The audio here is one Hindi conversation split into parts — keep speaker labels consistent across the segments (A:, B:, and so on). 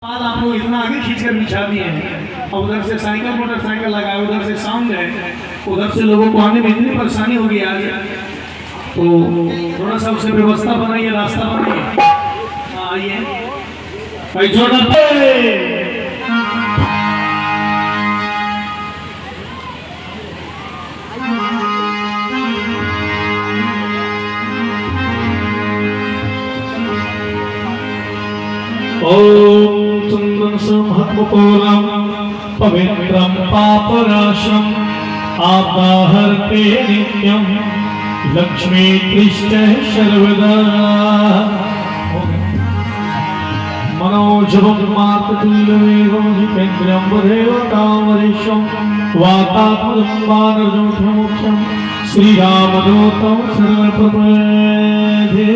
A: बाद आप लोग इतना आगे खींचकर बिछा दिए हैं और उधर से साइकिल मोटरसाइकिल लगाए, उधर से साउंड है, उधर से लोगों को आने में इतनी परेशानी होगी आज। तो थोड़ा सा उसे व्यवस्था बनाइए, रास्ता बनाइए। आइए भाई जोड़ा ओम सुंदर महत्वपूर्णम पवित्रम पापनाशम आपाहर्ते नित्यम लक्ष्मी पृष्ठ सर्वदा मनोजवम मातुल्यमेवं हितेन्द्रियं वदेवतामरीशं वातात्मजं वानरजोषमुख्यं श्रीरामदूतं शरणप्रपद्ये।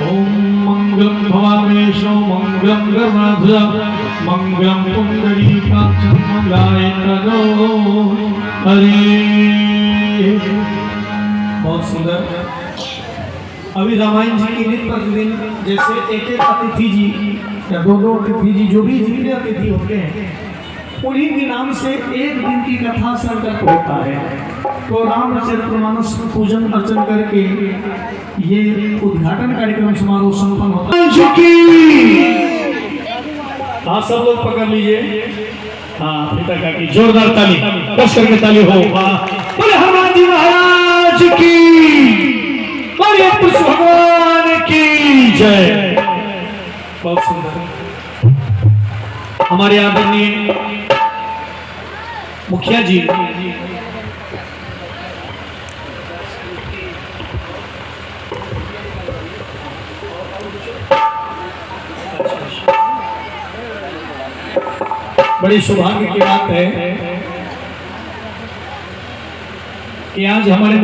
A: ओम मंगलम भवानेशो मंगलम गरुड़ध्वजा मंगलम पुंडरीकाक्षं मंगलाय तनो हरे। बहुत सुंदर। अभी रामायण जी की नित्य प्रतिदिन जैसे एक एक अतिथि जी या दो अतिथि जी जो भी जितने अतिथि होते हैं उन्हीं के नाम से एक दिन की कथा संकल्प होता है। तो रामचरितमानस पूजन अर्चन करके ये उद्घाटन कार्यक्रम समारोह संपन्न होता है। हाँ सब लोग पकड़ लीजिए। हाँ पिता का की जोरदार ताली, कस करके ताली हो। बोले हनुमान जी महाराज की, बोले कृष्ण भगवान की जय। बहुत सुंदर। हमारे आदरणीय मुखिया जी बड़ी सौभाग्य की बात है कि आज हमारे